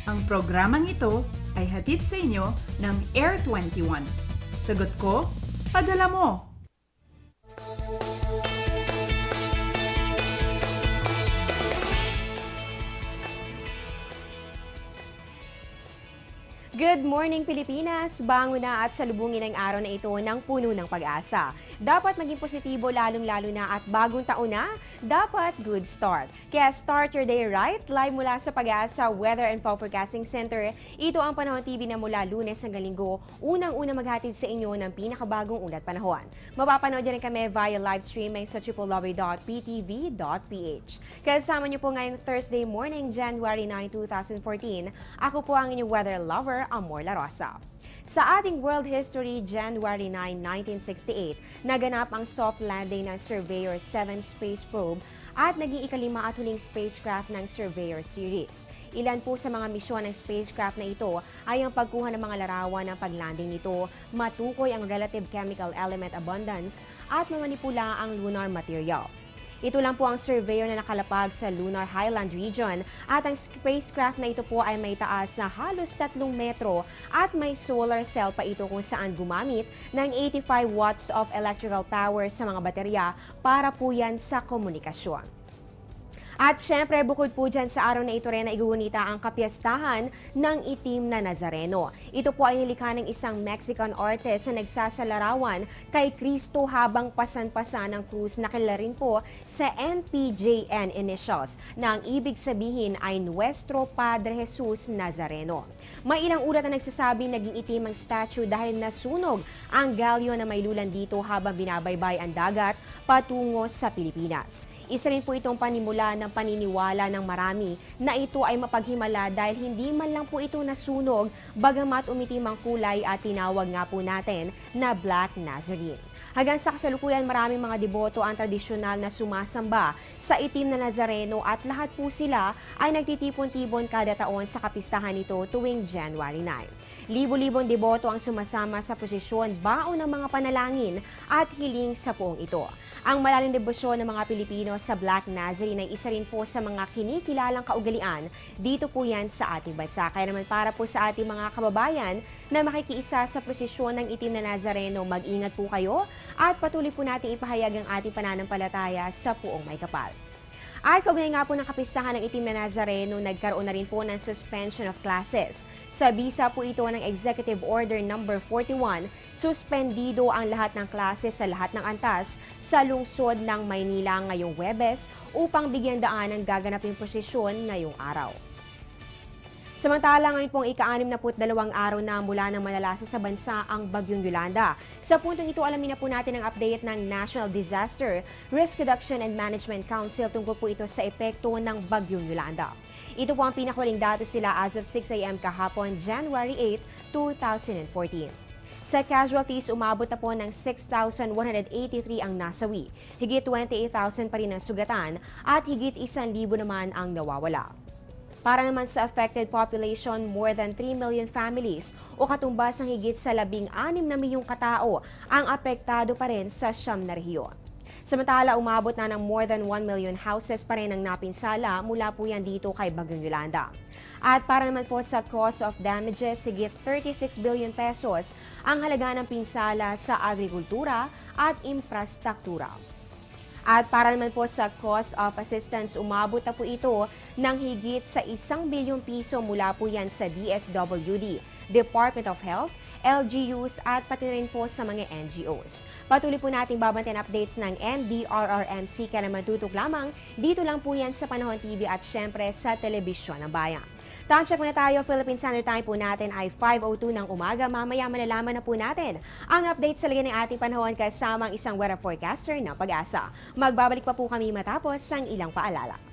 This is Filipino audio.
Ang programang ito ay hatid sa inyo ng Air 21. Sagot ko, padala mo! Good morning Pilipinas! Bango na at salubungin ang araw na ito ng puno ng pag-asa. Dapat maging positibo lalong-lalo na at bagong taon na, dapat good start. Kaya start your day right, live mula sa Pag-asa Weather and Forecasting Center. Ito ang Panahon TV na mula Lunes hanggang Linggo, unang-una maghatid sa inyo ng pinakabagong ulat panahon. Mapapanood rin kami via live streaming sa www.ptv.ph. Kasama niyo po ngayong Thursday morning, January 9, 2014. Ako po ang inyong weather lover, Amor La Rosa. Sa ating world history, January 9, 1968, naganap ang soft landing ng Surveyor 7 space probe at naging ikalima at huling spacecraft ng Surveyor series. Ilan po sa mga misyon ng spacecraft na ito ay ang pagkuha ng mga larawan ng paglanding nito, matukoy ang relative chemical element abundance at mamanipula ang lunar material. Ito lang po ang Surveyor na nakalapag sa Lunar Highland Region at ang spacecraft na ito po ay may taas na halos 3 metro at may solar cell pa ito kung saan gumamit ng 85 watts of electrical power sa mga baterya para po yan sa komunikasyon. At syempre, bukod po dyan sa araw na ito rin na igugunita ang kapiyastahan ng Itim na Nazareno. Ito po ay nilikha ng isang Mexican artist na nagsasalarawan kay Kristo habang pasan-pasan ng krus na kilala rin po sa NPJN initials na ang ibig sabihin ay Nuestro Padre Jesus Nazareno. May ilang ulat na nagsasabi naging itim ang statue dahil nasunog ang galyo na may lulan dito habang binabaybay ang dagat patungo sa Pilipinas. Isa rin po itong panimula ng paniniwala ng marami na ito ay mapaghimala dahil hindi man lang po ito nasunog bagamat umitim ang kulay at tinawag nga po natin na Black Nazarene. Hanggang sa kasalukuyan, maraming mga deboto ang tradisyonal na sumasamba sa Itim na Nazareno at lahat po sila ay nagtitipon-tipon kada taon sa kapistahan nito tuwing January 9. Libo-libong deboto ang sumasama sa posisyon, baon ng mga panalangin at hiling sa poong ito. Ang malalim debosyon ng mga Pilipino sa Black Nazarene ay isa rin po sa mga kinikilalang kaugalian dito po yan sa ating bansa. Kaya naman para po sa ating mga kababayan na makikiisa sa prosesyon ng Itim na Nazareno, mag-ingat po kayo at patuloy po natin ipahayag ang ating pananampalataya sa Puong May Kapal. At kaugnay nga po ng kapistahan ng Itim na Nazareno, nagkaroon na rin po ng suspension of classes. Sa bisa po ito ng Executive Order No. 41, suspendido ang lahat ng klase sa lahat ng antas sa lungsod ng Maynila ngayong Huwebes upang bigyan daan ang gaganaping posisyon ngayong araw. Samantala, ngayon pong ika-62 araw na mula ng malalasa sa bansa ang Bagyong Yolanda. Sa puntong ito, alamin na po natin ang update ng National Disaster Risk Reduction and Management Council tungkol po ito sa epekto ng Bagyong Yolanda. Ito po ang pinakahuling datos sila as of 6 a.m. kahapon, January 8, 2014. Sa casualties, umabot na po ng 6,183 ang nasawi. Higit 28,000 pa rin ang sugatan at higit 1,000 naman ang nawawala. Para naman sa affected population, more than 3 million families o katumbas ng higit sa 16 na milyong katao ang apektado pa rin sa 9 na rehiyon. Samantala, umabot na ng more than 1 million houses pa rin ang napinsala mula po yan dito kay Bagyong Yolanda. At para naman po sa cost of damages, higit 36 billion pesos ang halaga ng pinsala sa agrikultura at infrastruktura. At para naman po sa cost of assistance, umabot na po ito ng higit sa 1 bilyong piso mula po yan sa DSWD, Department of Health, LGUs at pati rin po sa mga NGOs. Patuloy po nating babantayan updates ng NDRRMC kaya naman tutok lamang dito lang po yan sa Panahon TV at syempre sa Telebisyon ng Bayan. Time check muna tayo, Philippine Standard Time po natin ay 5:02 ng umaga. Mamaya malalaman na po natin ang update sa lagay ng ating panahon kasamang isang weather forecaster ng Pag-asa. Magbabalik pa po kami matapos ang ilang paalala.